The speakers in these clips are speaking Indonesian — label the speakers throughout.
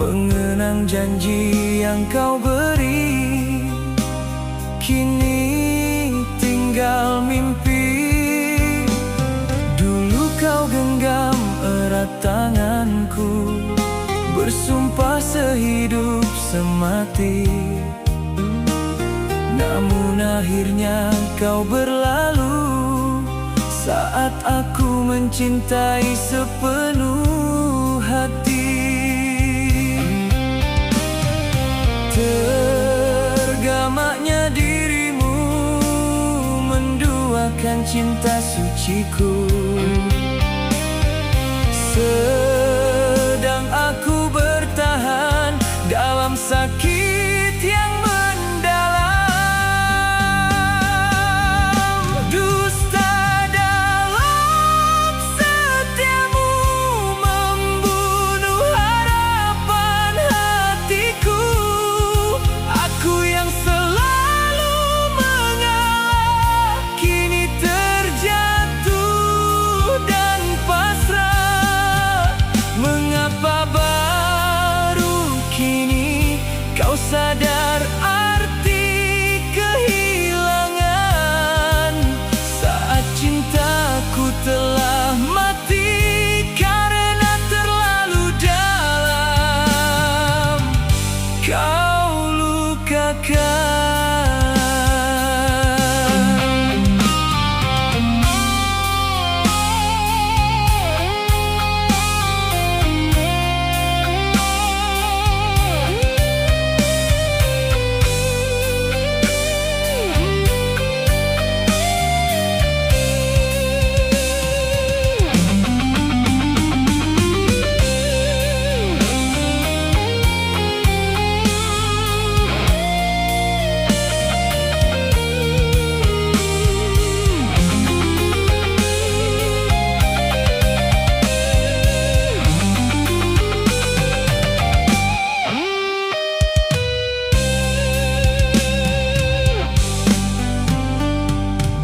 Speaker 1: mengenang janji yang kau beri. Kini tinggal mimpi. Dulu kau genggam erat tanganku, bersumpah sehidup semati. Namun akhirnya kau berlalu saat aku mencintai sepenuh hati. Tergamaknya dirimu menduakan cinta suciku, sedang aku bertahan dalam sakit yang mendalam. Dusta dalam setiamu membunuh harapan hatiku. Aku yang selalu mengalah kini terjatuh dan pasrah. Mengapa baru kini kau sadar arti kehilangan, saat cintaku telah mati karena terlalu dalam kau lukakan.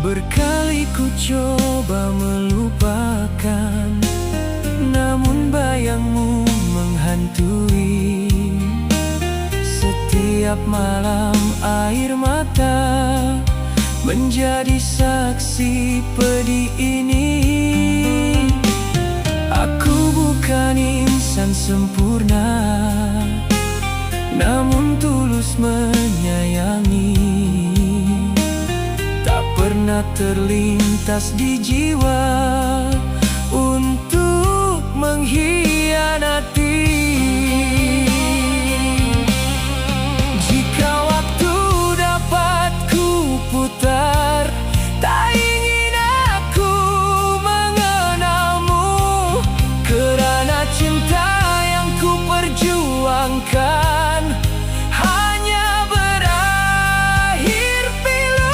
Speaker 1: Berkali ku coba melupakan, namun bayangmu menghantui. Setiap malam air mata menjadi saksi pedih ini. Aku bukan insan sempurna, namun tulus menyayangi. Pernah terlintas di jiwa untuk mengkhianati. Jika waktu dapat ku putar, tak ingin aku mengenalmu, kerana cinta yang ku perjuangkan hanya berakhir pilu.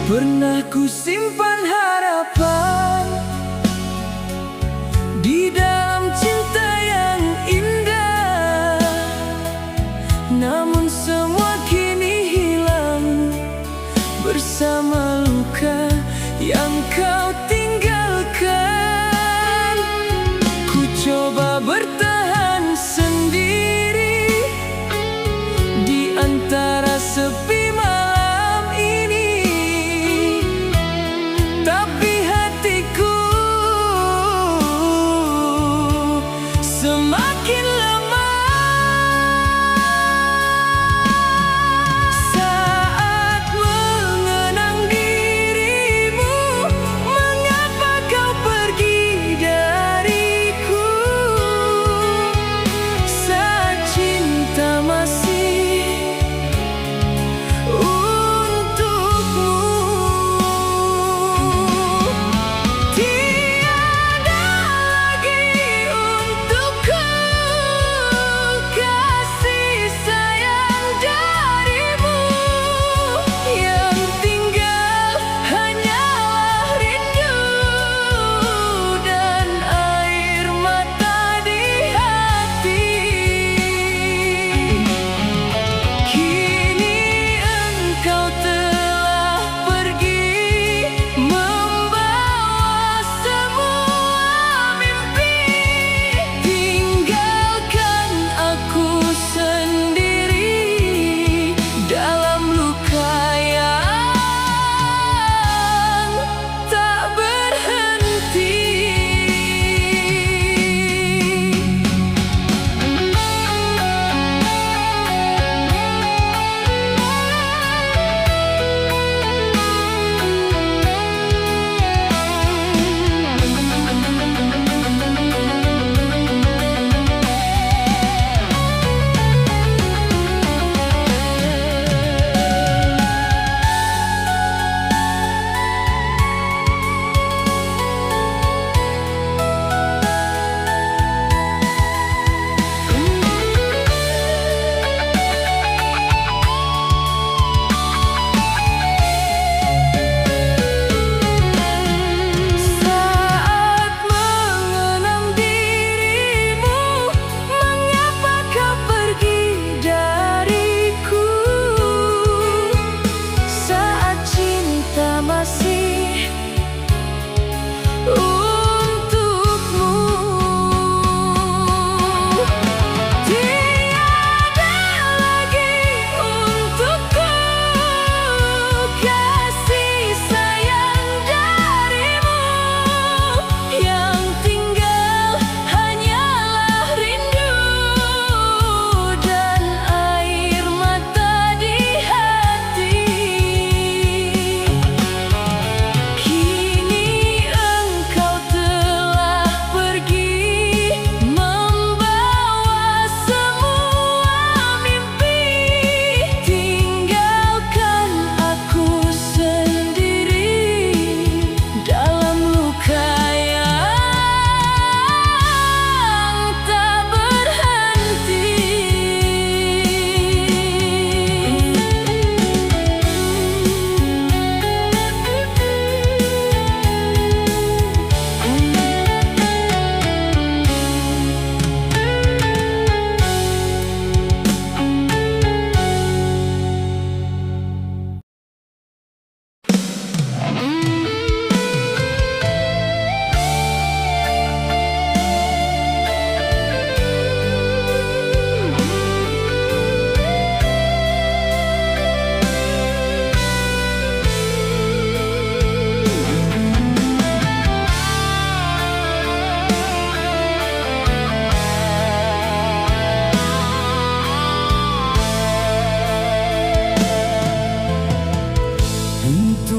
Speaker 1: Pernah ku simpan harapan di dalam cinta yang indah, namun semua kini hilang bersama luka yang kau tinggalkan. Ku coba bertahan sendiri di antara sepi malam ini, tapi hati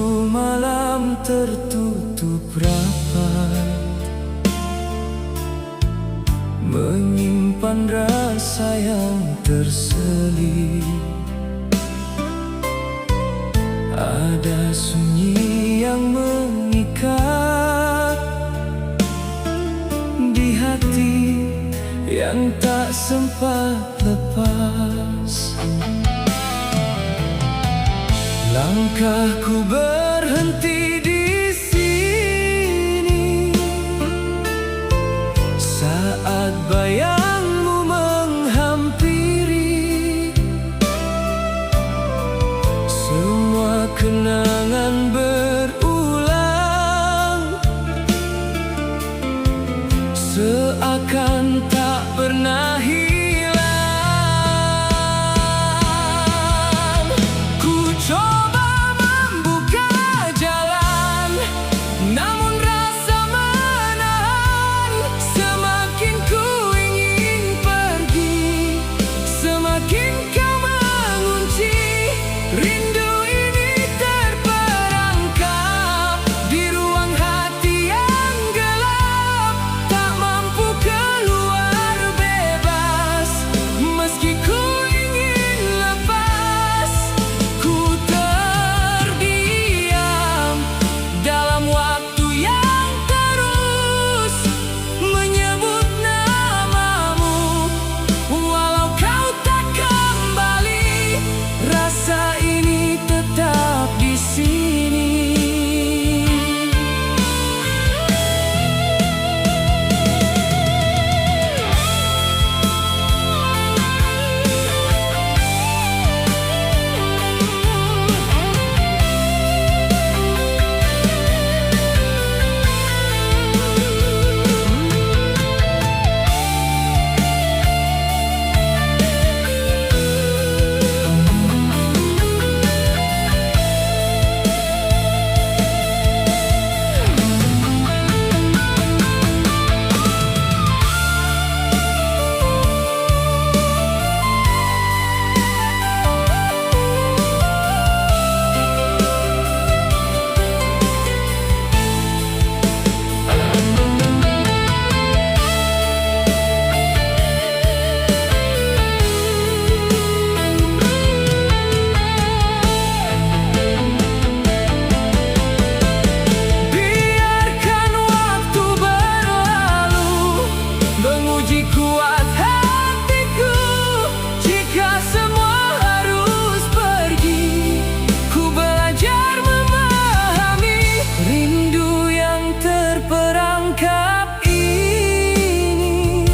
Speaker 1: Satu malam tertutup rapat, menyimpan rasa yang terselip. Ada sunyi yang mengikat di hati yang tak sempat lepas. Langkahku berhenti di sini saat bayangmu menghampiri. Semua kenangan berulang, seakan tak pernah hilang. Ku coba membuka jalan, namun rasa menahan. Semakin ku ingin pergi, semakin kau mengunci. Rindu ini terperangkap di ruang hati yang gelap, tak mampu keluar bebas. Meski ku ingin lepas, ku terdiam dalam waktu yang terus menyebut namamu. Walau kau tak kembali, rasa ini tetap di sini. Biarkan waktu berlalu, menguji kuat hatiku. Jika semua harus pergi, ku belajar memahami. Rindu yang terperangkap ini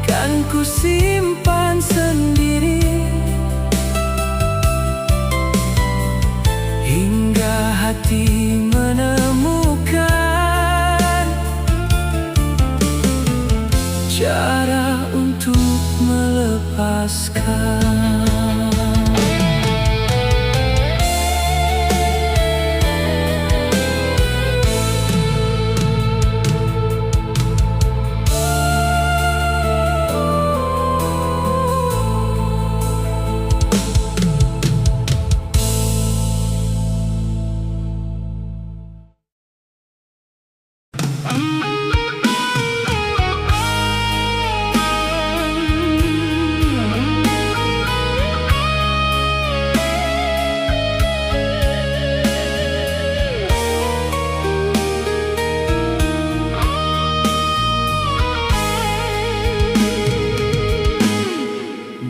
Speaker 1: kan ku simpan sendiri hingga hati menemukan cara untuk melepaskan.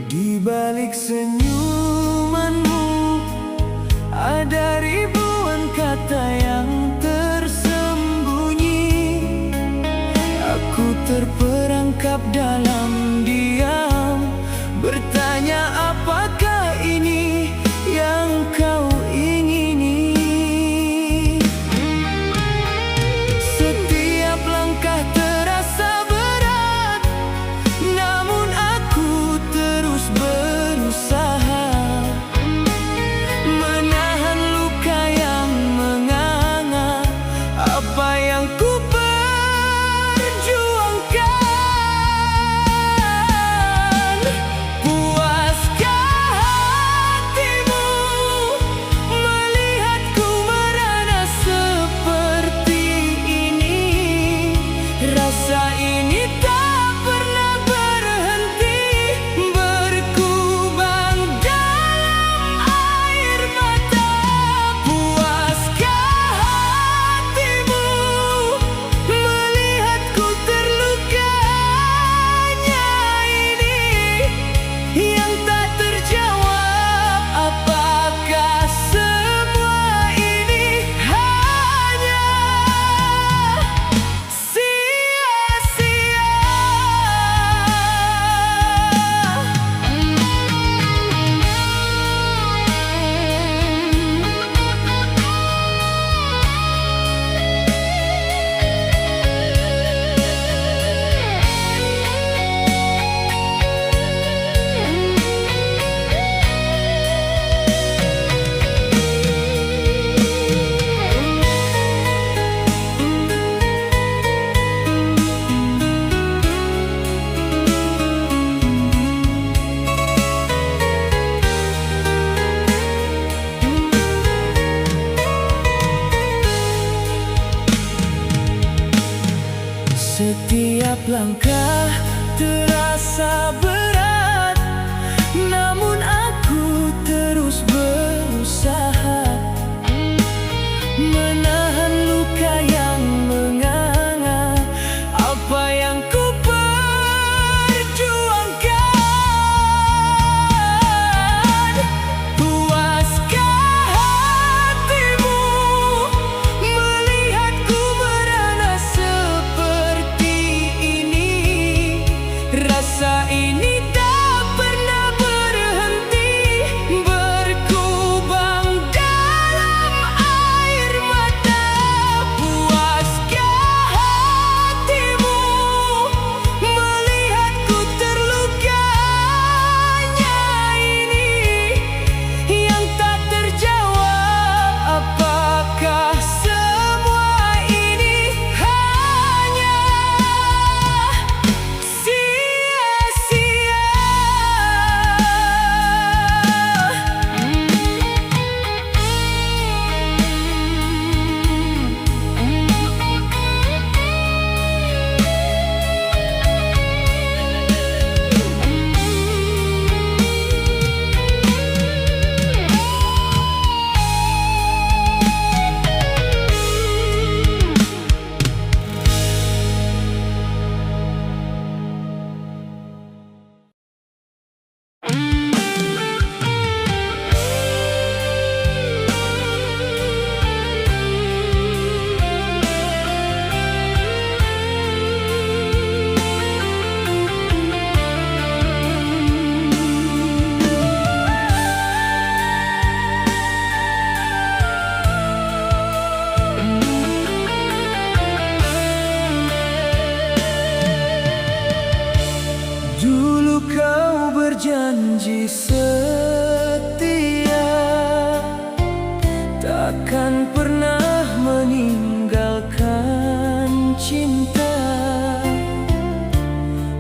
Speaker 1: Di balik senyumanmu ada ribuan kata yang tersembunyi. Aku terperangkap dalam diam, bertanya apakah ini yang kau ingini. Setiap langkah terasa berat, namun aku terus berusaha menahan luka yang menganga. Setiap langkah terasa berat, namun aku terus berusaha menahan luka yang menganga. Apa yang ku perjuangkan, puaskah hatimu melihatku merana seperti ini? Rasa ini tak pernah berhenti, berkubang dalam air mata. Puaskah hatimu melihatku terluka? Hanya ini yang tak terjawab. Apakah semua ini hanya sia-sia? Dulu kau berjanji setia, takkan pernah meninggalkan cinta.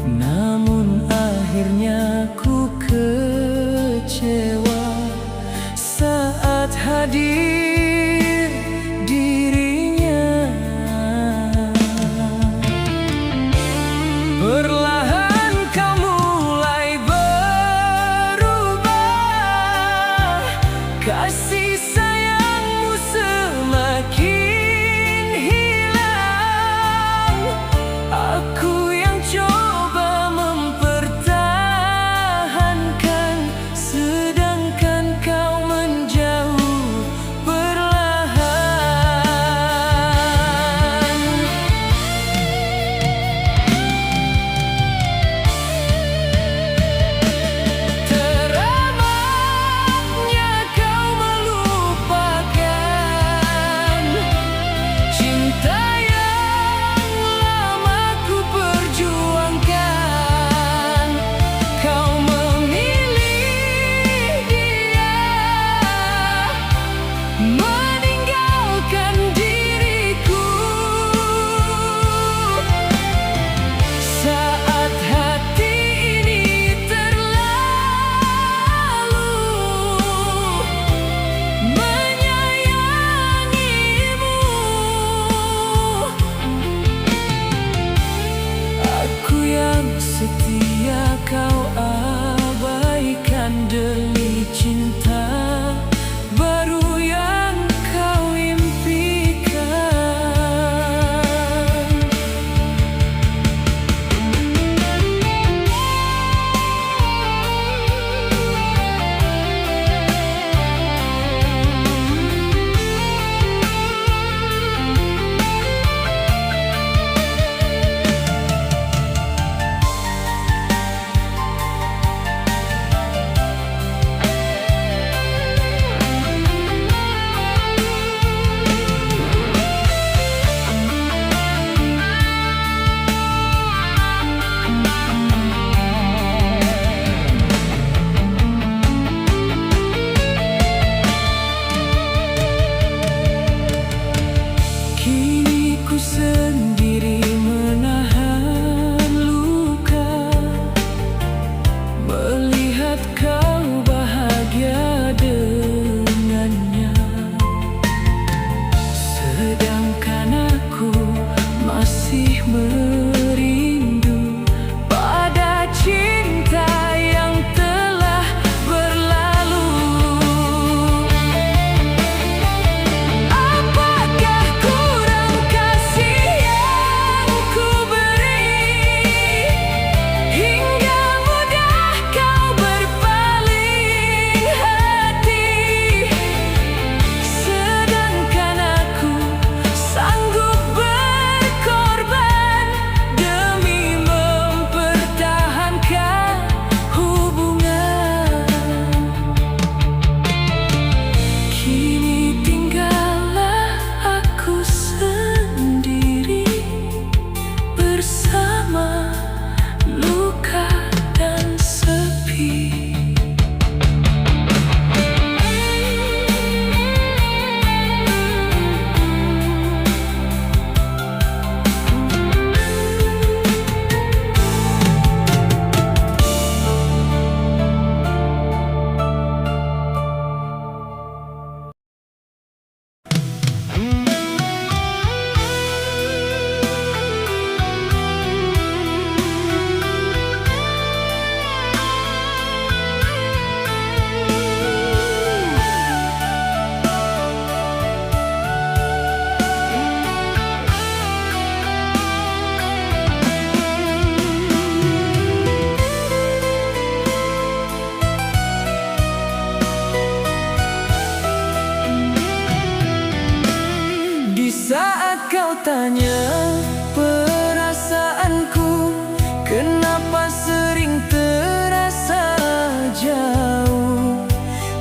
Speaker 1: Namun akhirnya ku kecewa saat hadir dirinya. Perlahan kau mulai berubah, kasih sayangmu semakin hilang. Aku yang coba mempertahankan, sedangkan kau menjauh perlahan. Teramatnya kau melupakan cinta yang lama ku perjuangkan. Kau memilih dia, meninggalkan diriku. Saat hati ini terlalu menyayangimu, aku yang setia kau abaikan. Demi cinta baru yang saat kau tanya perasaanku, kenapa sering terasa jauh?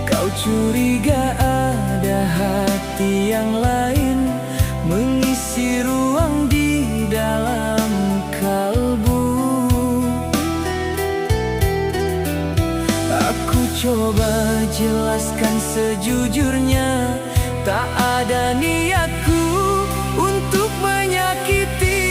Speaker 1: Kau curiga ada hati yang lain mengisi ruang di dalam kalbu. Aku coba jelaskan sejujurnya, tak ada niatku untuk menyakiti.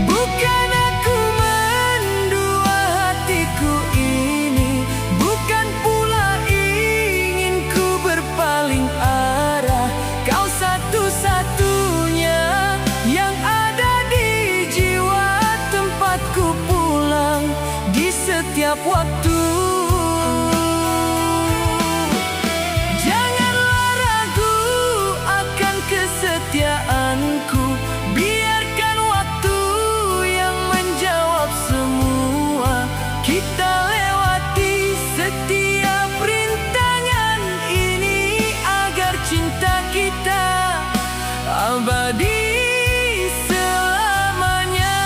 Speaker 1: Bukan aku mendua hatiku ini, bukan pula ingin ku berpaling arah. Kau satu-satunya yang ada di jiwa, tempatku pulang di setiap waktu. Kesetiaanku, biarkan waktu yang menjawab semua. Kita lewati setiap rintangan ini agar cinta kita abadi selamanya.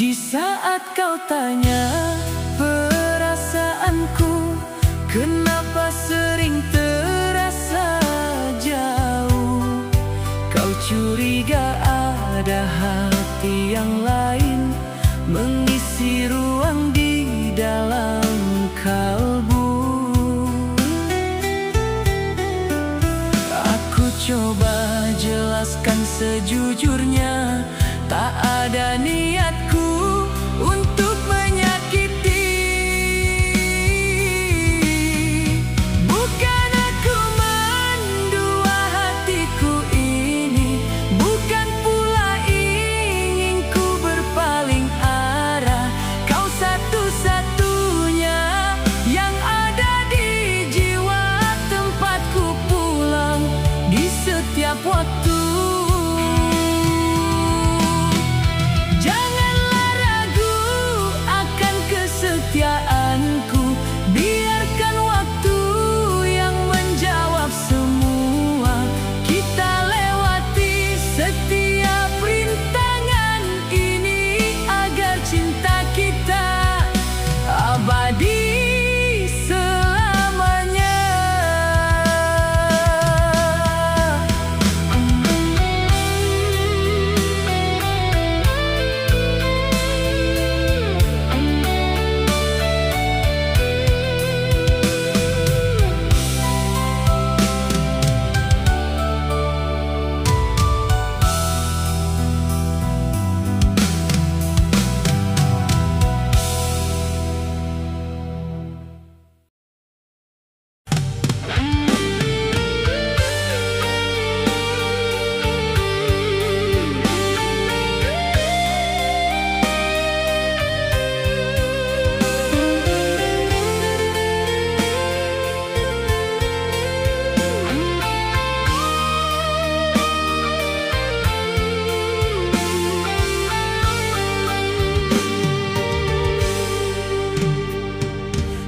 Speaker 1: Di saat kau tanya perasaanku, kenapa sering terasa jauh? Kau curiga ada hati yang lain mengisi ruang di dalam kalbu. Aku coba jelaskan sejujurnya, tak ada niatku untuk menyakiti. Bukan aku mendua hatiku ini, bukan pula ingin ku berpaling arah. Kau satu-satunya yang ada di jiwa, tempatku pulang di setiap waktu. Kesetiaanku, biarkan waktu yang menjawab semua. Kita lewati setiap rintangan ini agar cinta kita abadi selamanya.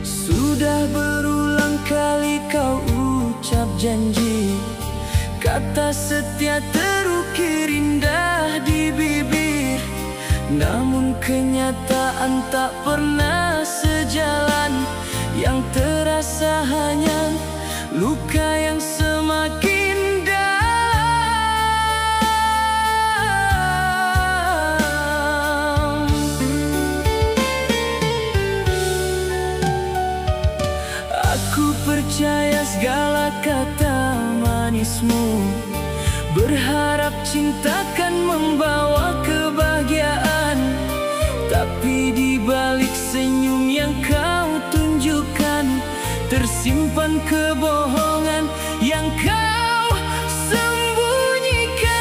Speaker 1: Sudah berulang kali kau ucap janji, kata setia terukir indah di bibir. Namun kenyataan tak pernah sejalan, yang terasa hanya luka yang semakin dalam. Aku percaya segala kata manismu, Berharap cinta kan membawa kebahagiaan, tapi di balik senyum yang kau tunjukkan tersimpan kebohongan yang kau sembunyikan.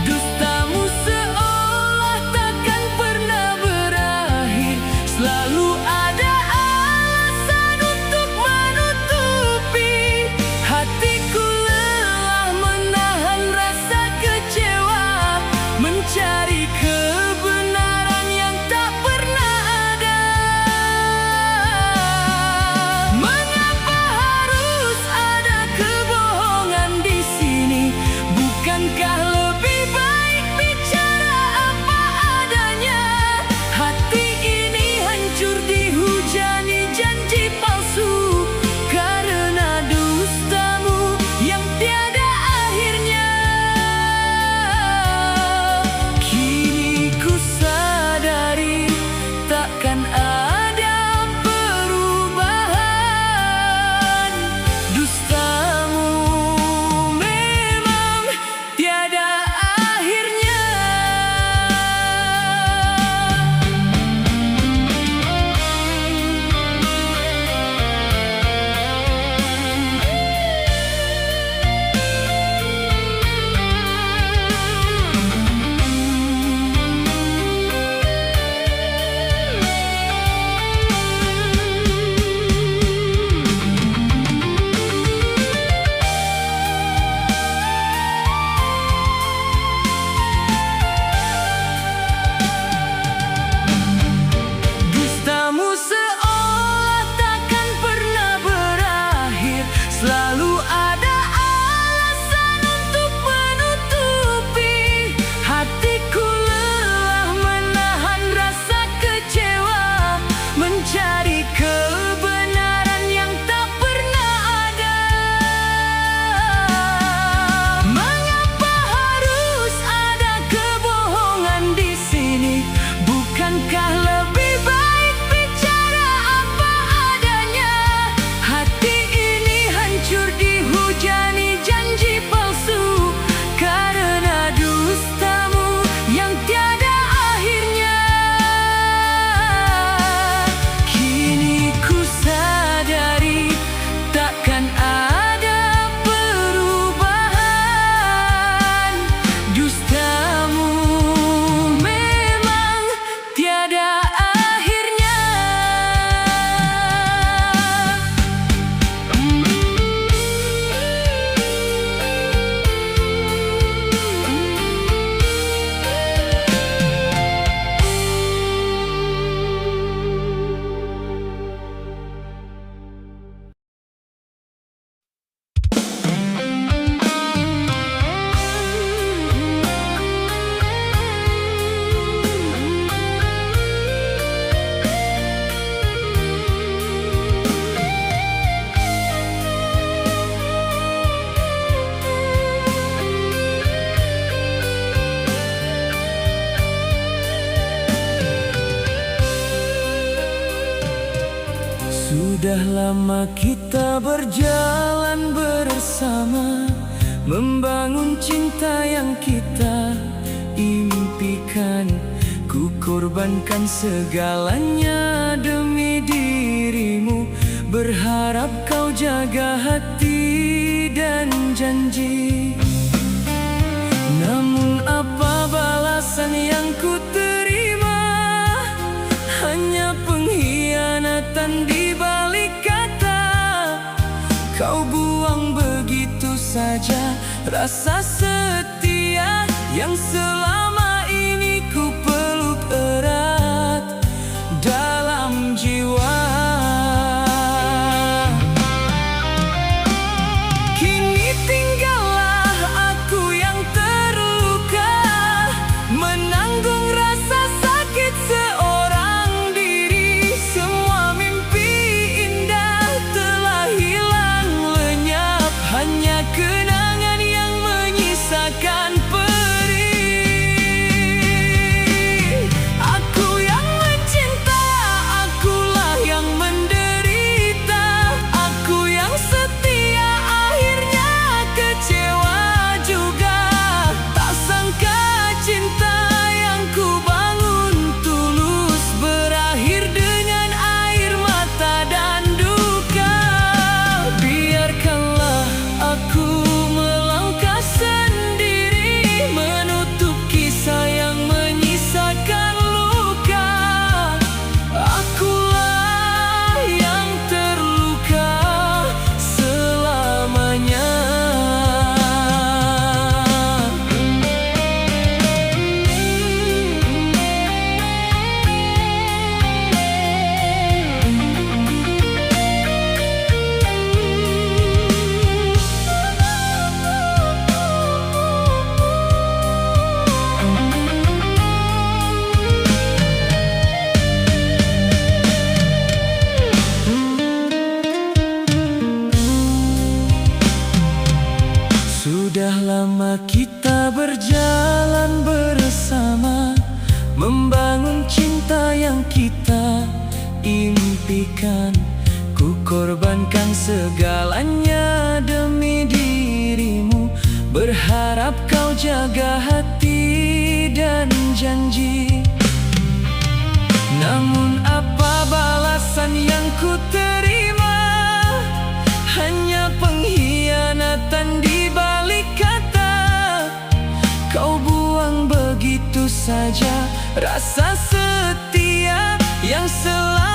Speaker 1: Dustamu seolah takkan pernah berakhir, selalu ada alasan untuk menutupi. Hatiku lelah menahan rasa kecewa, mencari kebenaran yang tak pernah ada. Mengapa harus ada kebohongan di sini? Bukankah lebih baik bicara apa adanya? Hati ini hancur dihujani janji palsu karena dustamu yang tiada akhirnya. Kini ku sadari takkan ada perubahan. Dustamu memang tiada akhirnya. Dustamu seolah takkan pernah berakhir, selalu ada alasan untuk menutupi. Hatiku lelah menahan rasa kecewa, mencari kebenaran yang tak pernah ada. Mengapa harus ada kebohongan di sini? Bukankah lebih baik bicara apa adanya? Hati ini hancur dihujani janji palsu karena dustamu yang tiada akhirnya. Kini ku sadari takkan ada perubahan. Dustamu memang tiada akhirnya. Sudah lama kita berjalan bersama, membangun cinta yang kita impikan. Ku korbankan segalanya demi dirimu, berharap kau jaga hati dan janji. Namun apa balasan yang ku terima? Hanya pengkhianatan di balik kata. Kau buang begitu saja rasa setia yang selama ini ku peluk erat dalam jiwa. Kini tinggallah aku yang terluka, menanggung rasa sakit seorang diri. Semua mimpi indah telah hilang lenyap, hanya kenangan yang menyisakan perih. Selama kita berjalan bersama, membangun cinta yang kita impikan, ku korbankan segalanya demi dirimu, berharap kau jaga hati dan janji. Namun apa balasan yang ku terima? Hanya pengkhianatan di balik kata. Kau buang begitu saja rasa setia yang selalu